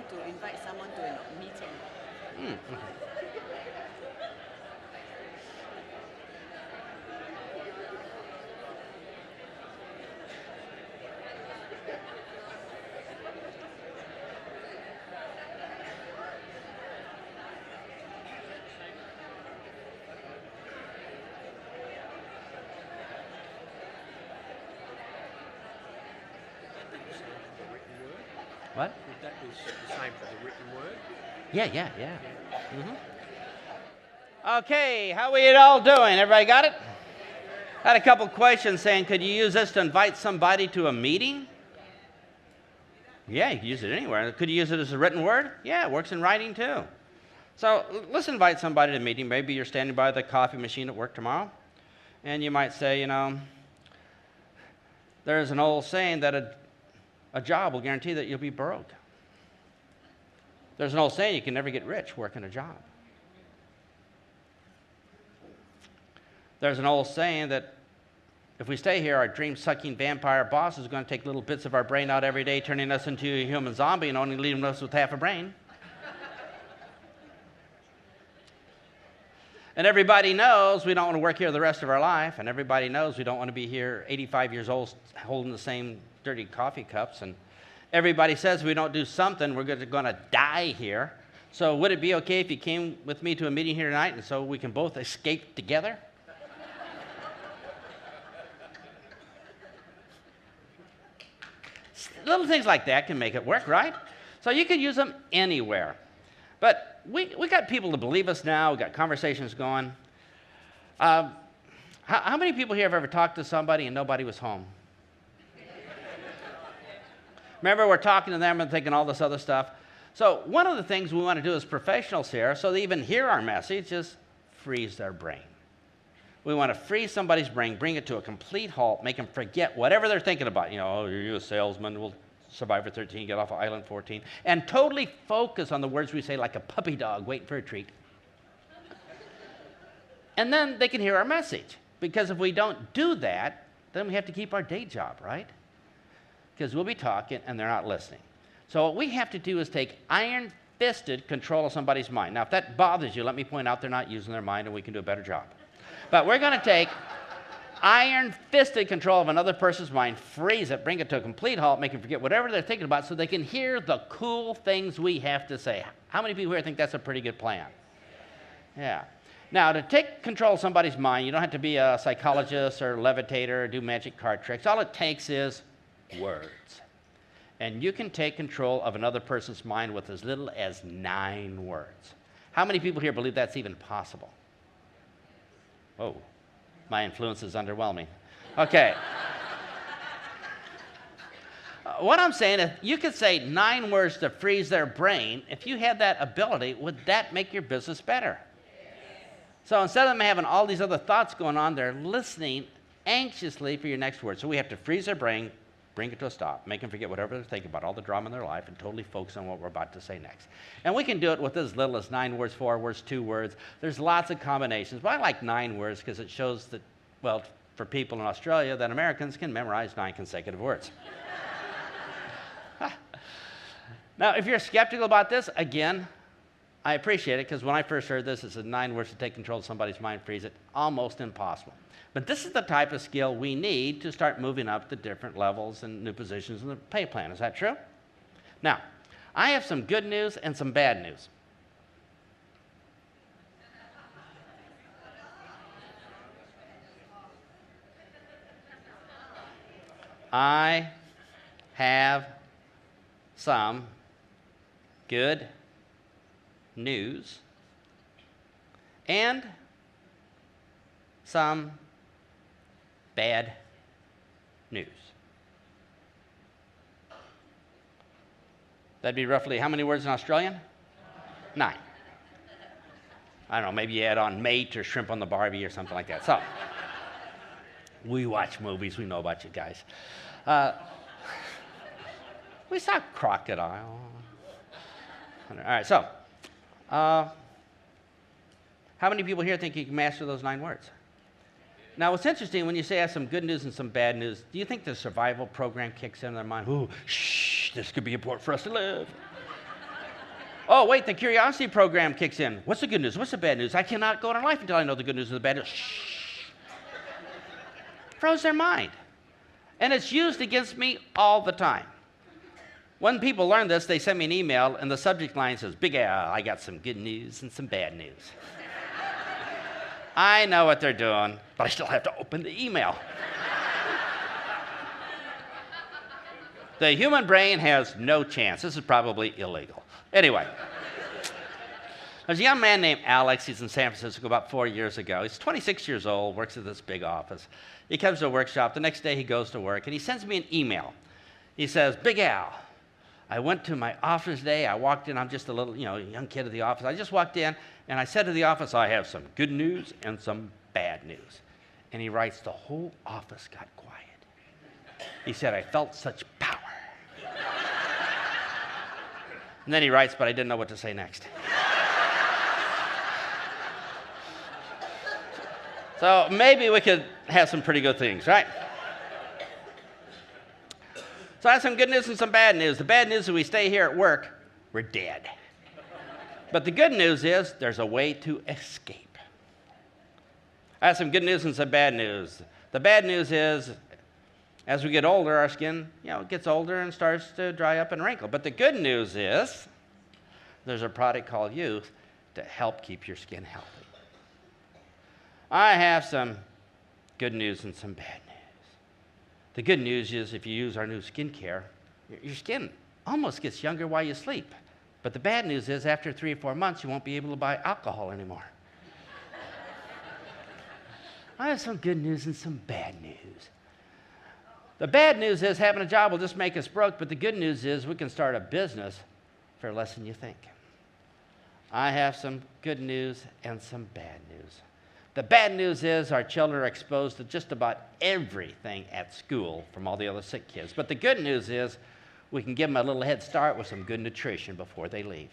Speaker 2: To invite someone to a meeting.
Speaker 1: What?
Speaker 3: That was the same for the written word.
Speaker 1: Yeah. Okay, how are you all doing? Everybody got it? I had a couple questions saying, could you use this to invite somebody to a meeting? Yeah, you can use it anywhere. Could you use it as a written word? Yeah, it works in writing too. So let's invite somebody to a meeting. Maybe you're standing by the coffee machine at work tomorrow, and you might say, there's an old saying that a job will guarantee that you'll be broke. There's an old saying, you can never get rich working a job. There's an old saying that if we stay here, our dream-sucking vampire boss is going to take little bits of our brain out every day, turning us into a human zombie and only leaving us with half a brain. And everybody knows we don't want to work here the rest of our life, and everybody knows we don't want to be here 85 years old holding the same dirty coffee cups, and everybody says if we don't do something, we're going to die here. So would it be okay if you came with me to a meeting here tonight and so we can both escape together? Little things like that can make it work, right? So you can use them anywhere. But we got people to believe us now. We got conversations going. How many people here have ever talked to somebody and nobody was home? Remember, we're talking to them and thinking all this other stuff. So one of the things we want to do as professionals here, so they even hear our message, is freeze their brain. We want to freeze somebody's brain, bring it to a complete halt, make them forget whatever they're thinking about. You know, oh, you're a salesman, we'll Survivor 13, get off of Island 14, and totally focus on the words we say like a puppy dog waiting for a treat. And then they can hear our message. Because if we don't do that, then we have to keep our day job, right? Because we'll be talking and they're not listening. So what we have to do is take iron-fisted control of somebody's mind. Now, if that bothers you, let me point out they're not using their mind and we can do a better job. But we're going to take iron-fisted control of another person's mind, freeze it, bring it to a complete halt, make them forget whatever they're thinking about so they can hear the cool things we have to say. How many people here think that's a pretty good plan? Yeah. Now, to take control of somebody's mind, you don't have to be a psychologist or levitator or do magic card tricks. All it takes is words. And you can take control of another person's mind with as little as 9 words. How many people here believe that's even possible? Oh, my influence is underwhelming. Okay. What I'm saying is, you could say 9 words to freeze their brain. If you had that ability, would that make your business better? So instead of them having all these other thoughts going on, they're listening anxiously for your next word. So we have to freeze their brain, bring it to a stop, make them forget whatever they're thinking about, all the drama in their life, and totally focus on what we're about to say next. And we can do it with as little as 9 words, 4 words, 2 words. There's lots of combinations, but I like 9 words because it shows that, well, for people in Australia, that Americans can memorize 9 consecutive words. Now, if you're skeptical about this, again, I appreciate it, because when I first heard this, it said 9 words to take control of somebody's mind, freeze it. Almost impossible. But this is the type of skill we need to start moving up to different levels and new positions in the pay plan. Is that true? Now, I have some good news and some bad news. I have some good news and some bad news. That'd be roughly how many words in Australian? 9. I don't know, maybe you add on mate or shrimp on the Barbie or something like that. So, we watch movies, we know about you guys. We saw Crocodile. All right, so, how many people here think you can master those 9 words? Now, what's interesting, when you say I have some good news and some bad news, do you think the survival program kicks in their mind? Ooh, shh, this could be important for us to live. Oh, wait, the curiosity program kicks in. What's the good news? What's the bad news? I cannot go on in life until I know the good news and the bad news. Shh. Froze their mind. And it's used against me all the time. When people learn this, they send me an email, and the subject line says, Big Al, I got some good news and some bad news. I know what they're doing, but I still have to open the email. The human brain has no chance. This is probably illegal. Anyway, there's a young man named Alex. He's in San Francisco about 4 years ago. He's 26 years old, works at this big office. He comes to a workshop. The next day he goes to work, and he sends me an email. He says, Big Al, I went to my office today. I walked in. I'm just a little, young kid at the office. I just walked in, and I said to the office, I have some good news and some bad news. And he writes, the whole office got quiet. He said, I felt such power. And then he writes, but I didn't know what to say next. So maybe we could have some pretty good things, right? So I have some good news and some bad news. The bad news is we stay here at work, we're dead. But the good news is there's a way to escape. I have some good news and some bad news. The bad news is as we get older, our skin, gets older and starts to dry up and wrinkle. But the good news is there's a product called Youth to help keep your skin healthy. I have some good news and some bad news. The good news is if you use our new skincare, your skin almost gets younger while you sleep. But the bad news is after 3 or 4 months, you won't be able to buy alcohol anymore. I have some good news and some bad news. The bad news is having a job will just make us broke, but the good news is we can start a business for less than you think. I have some good news and some bad news. The bad news is our children are exposed to just about everything at school from all the other sick kids. But the good news is we can give them a little head start with some good nutrition before they leave.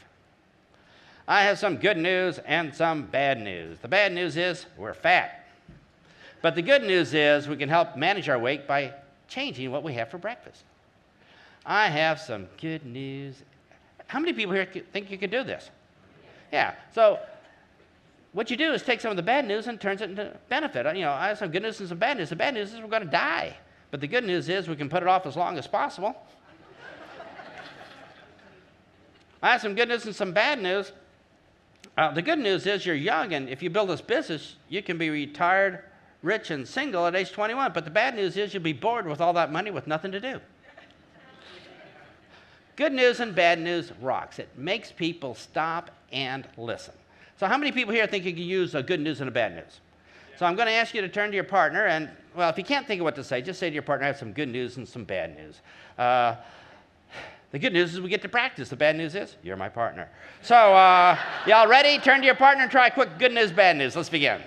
Speaker 1: I have some good news and some bad news. The bad news is we're fat. But the good news is we can help manage our weight by changing what we have for breakfast. I have some good news. How many people here think you could do this? Yeah. So what you do is take some of the bad news and turns it into benefit. I have some good news and some bad news. The bad news is we're going to die. But the good news is we can put it off as long as possible. I have some good news and some bad news. The good news is you're young, and if you build this business, you can be retired, rich, and single at age 21. But the bad news is you'll be bored with all that money with nothing to do. Good news and bad news rocks. It makes people stop and listen. So how many people here think you can use a good news and a bad news? So I'm going to ask you to turn to your partner, and, well, if you can't think of what to say, just say to your partner, I have some good news and some bad news. The good news is we get to practice. The bad news is you're my partner. So y'all ready? Turn to your partner and try a quick good news, bad news. Let's begin.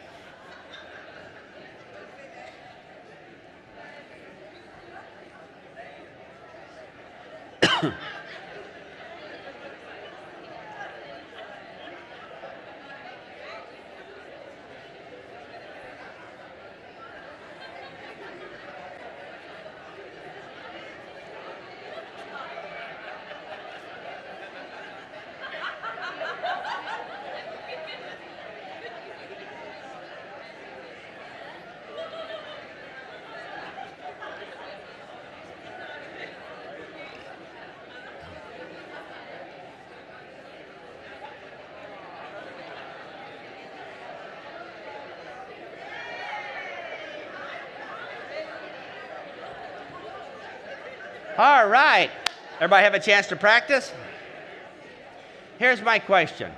Speaker 1: All right. Everybody have a chance to practice? Here's my question.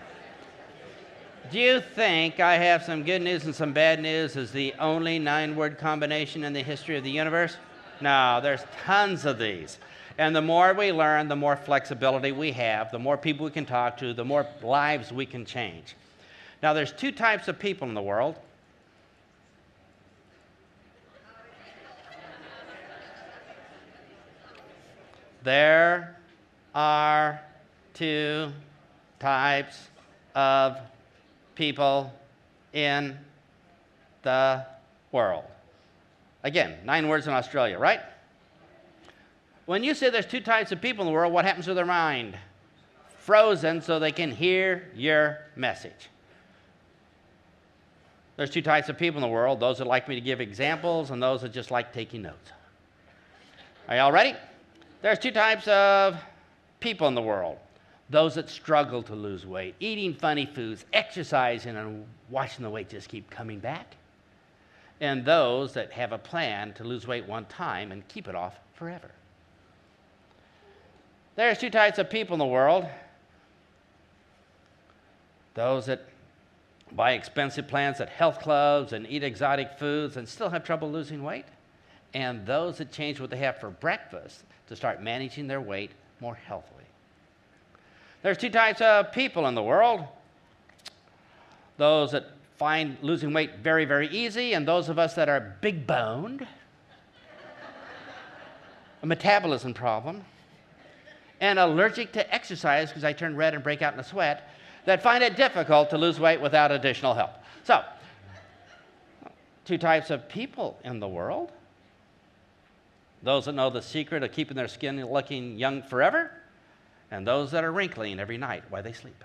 Speaker 1: Do you think I have some good news and some bad news is the only 9-word combination in the history of the universe? No, there's tons of these. And the more we learn, the more flexibility we have, the more people we can talk to, the more lives we can change. Now, there's 2 types of people in the world. There are 2 types of people in the world. Again, 9 words in Australia, right? When you say there's 2 types of people in the world, what happens to their mind? Frozen so they can hear your message. There's 2 types of people in the world, those that like me to give examples and those that just like taking notes. Are y'all ready? There's 2 types of people in the world. Those that struggle to lose weight, eating funny foods, exercising, and watching the weight just keep coming back. And those that have a plan to lose weight one time and keep it off forever. There's 2 types of people in the world. Those that buy expensive plans at health clubs and eat exotic foods and still have trouble losing weight. And those that change what they have for breakfast to start managing their weight more healthily. There's 2 types of people in the world. Those that find losing weight very, very easy, and those of us that are big-boned, a metabolism problem, and allergic to exercise because I turn red and break out in a sweat, that find it difficult to lose weight without additional help. So, 2 types of people in the world. Those that know the secret of keeping their skin looking young forever, and those that are wrinkling every night while they sleep.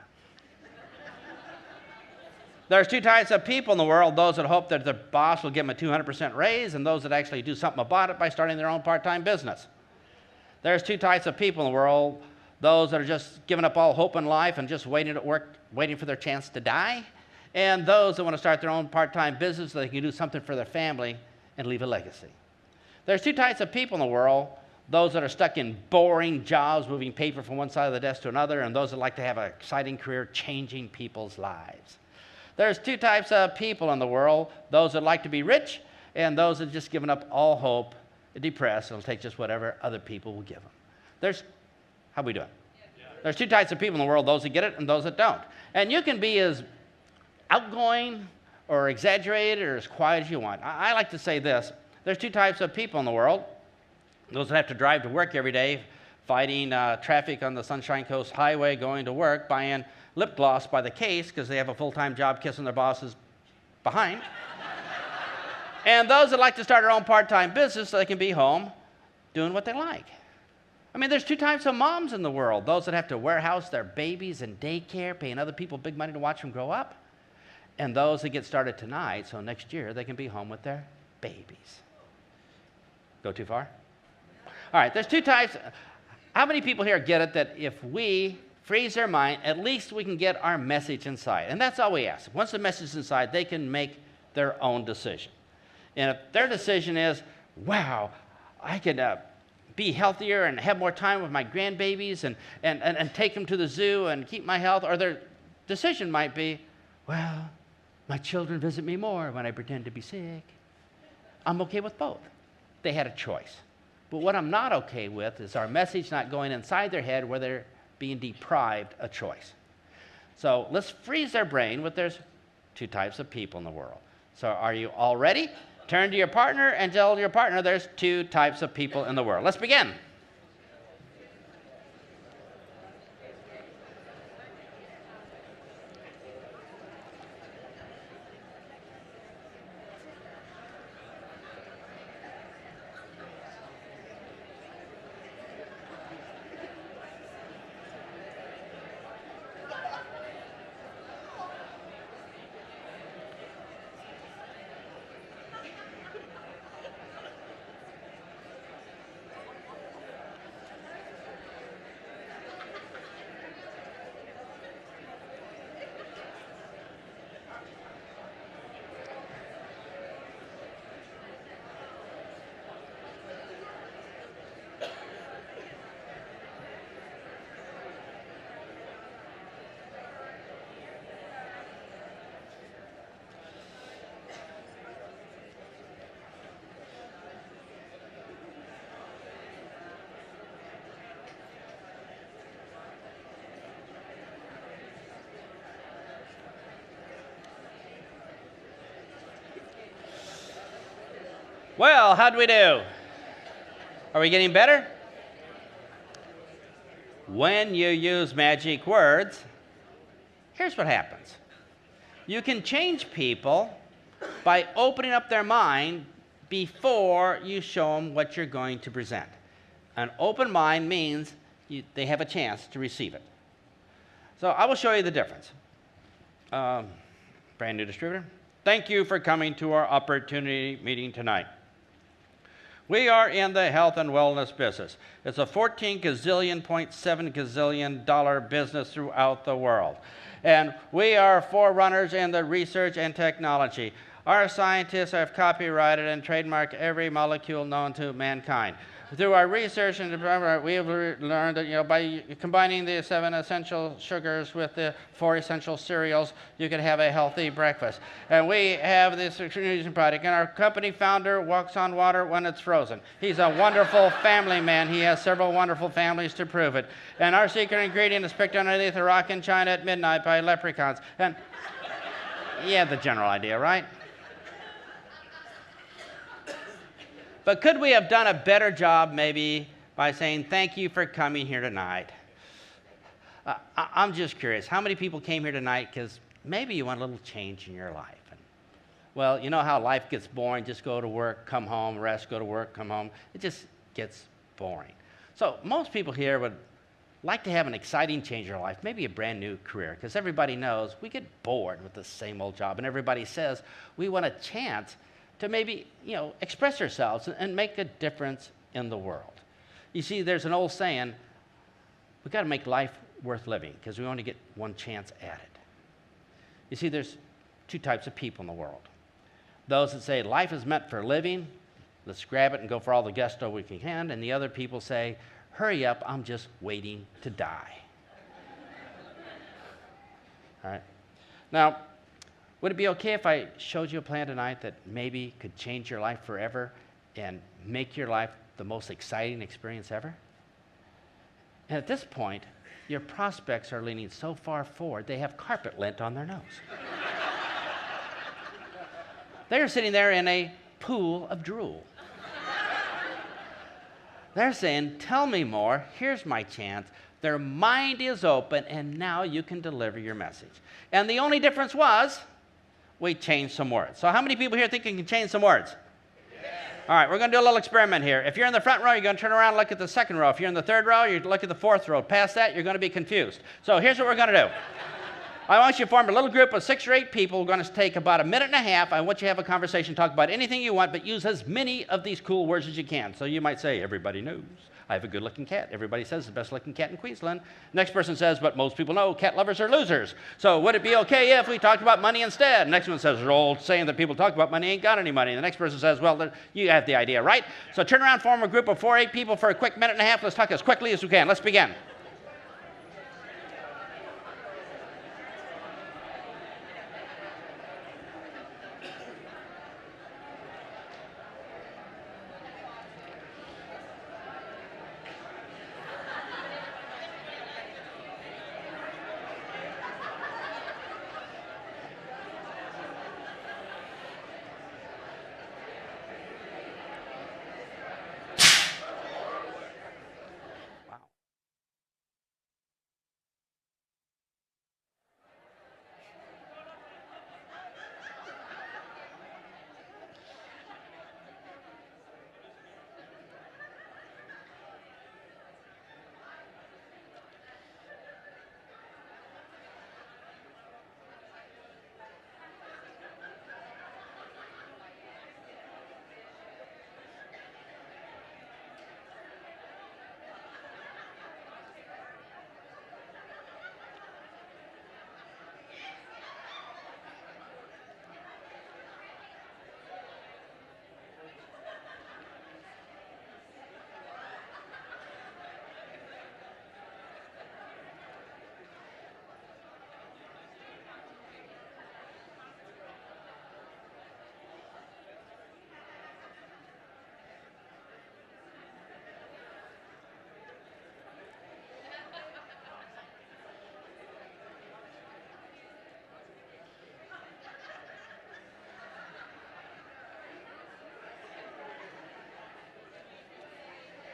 Speaker 1: There's 2 types of people in the world, those that hope that their boss will give them a 200% raise, and those that actually do something about it by starting their own part-time business. There's 2 types of people in the world, those that are just giving up all hope in life and just waiting at work, waiting for their chance to die, and those that want to start their own part-time business so they can do something for their family and leave a legacy. There's 2 types of people in the world, those that are stuck in boring jobs, moving paper from one side of the desk to another, and those that like to have an exciting career changing people's lives. There's 2 types of people in the world, those that like to be rich, and those that have just given up all hope depressed, and will take just whatever other people will give them. How we doing? There's two types of people in the world, those that get it and those that don't. And you can be as outgoing or exaggerated or as quiet as you want. I like to say this. There's two types of people in the world. Those that have to drive to work every day, fighting traffic on the Sunshine Coast Highway, going to work, buying lip gloss by the case because they have a full-time job kissing their bosses behind. And those that like to start their own part-time business so they can be home doing what they like. I mean, there's two types of moms in the world. Those that have to warehouse their babies in daycare, paying other people big money to watch them grow up. And those that get started tonight, so next year they can be home with their babies. Go too far? All right, there's two types. How many people here get it that if we freeze their mind, at least we can get our message inside? And that's all we ask. Once the message is inside, they can make their own decision. And if their decision is, wow, I could be healthier and have more time with my grandbabies and take them to the zoo and keep my health, or their decision might be, well, my children visit me more when I pretend to be sick. I'm okay with both. They had a choice. But what I'm not okay with is our message not going inside their head where they're being deprived a choice. So let's freeze their brain with there's two types of people in the world. So are you all ready? Turn to your partner and tell your partner there's two types of people in the world. Let's begin. Well, how'd we do? Are we getting better? When you use magic words, here's what happens. You can change people by opening up their mind before you show them what you're going to present. An open mind means they have a chance to receive it. So I will show you the difference. Brand new distributor. Thank you for coming to our opportunity meeting tonight. We are in the health and wellness business. It's a 14 gazillion, $0.7 gazillion business throughout the world. And we are forerunners in the research and technology. Our scientists have copyrighted and trademarked every molecule known to mankind. Through our research and development, we have learned that by combining the 7 essential sugars with the 4 essential cereals, you can have a healthy breakfast. And we have this nutrition product, and our company founder walks on water when it's frozen. He's a wonderful family man. He has several wonderful families to prove it. And our secret ingredient is picked underneath a rock in China at midnight by leprechauns. And you have the general idea, right? But could we have done a better job maybe by saying, thank you for coming here tonight? I'm just curious, how many people came here tonight because maybe you want a little change in your life? And, well, you know how life gets boring, just go to work, come home, rest, go to work, come home. It just gets boring. So most people here would like to have an exciting change in their life, maybe a brand new career, because everybody knows we get bored with the same old job, and everybody says we want a chance to maybe, express ourselves and make a difference in the world. You see, there's an old saying, we've got to make life worth living because we only get one chance at it. You see, there's two types of people in the world. Those that say life is meant for living, let's grab it and go for all the gusto we can, and the other people say, hurry up, I'm just waiting to die. All right. Now, would it be okay if I showed you a plan tonight that maybe could change your life forever and make your life the most exciting experience ever? And at this point, your prospects are leaning so far forward, they have carpet lint on their nose. They're sitting there in a pool of drool. They're saying, tell me more, here's my chance. Their mind is open, and now you can deliver your message. And the only difference was, we changed some words. So how many people here think you can change some words? Yes. All right, we're going to do a little experiment here. If you're in the front row, you're going to turn around and look at the second row. If you're in the third row, you look at the fourth row. Past that, you're going to be confused. So here's what we're going to do. I want you to form a little group of 6 or 8 people. We're going to take about a minute and a half. I want you to have a conversation, talk about anything you want, but use as many of these cool words as you can. So you might say, everybody knows I have a good-looking cat. Everybody says the best-looking cat in Queensland. Next person says, but most people know cat lovers are losers. So would it be okay if we talked about money instead? Next one says, there's an old saying that people talk about money ain't got any money. The next person says, well, you have the idea, right? So turn around, form a group of 4 or 8 people for a quick minute and a half. Let's talk as quickly as we can. Let's begin.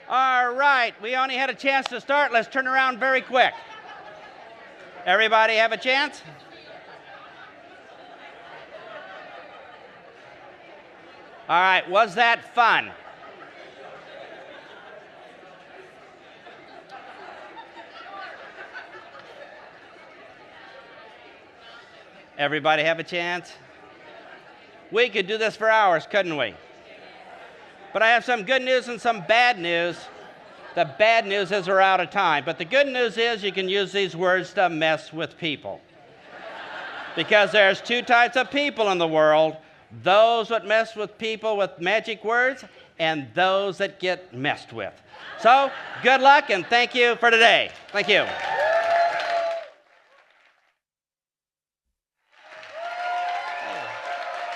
Speaker 1: All right, we only had a chance to start. Let's turn around very quick. Everybody have a chance? All right, was that fun? Everybody have a chance? We could do this for hours, couldn't we? But I have some good news and some bad news. The bad news is we're out of time. But the good news is you can use these words to mess with people. Because there's 2 types of people in the world. Those that mess with people with magic words and those that get messed with. So good luck and thank you for today. Thank you.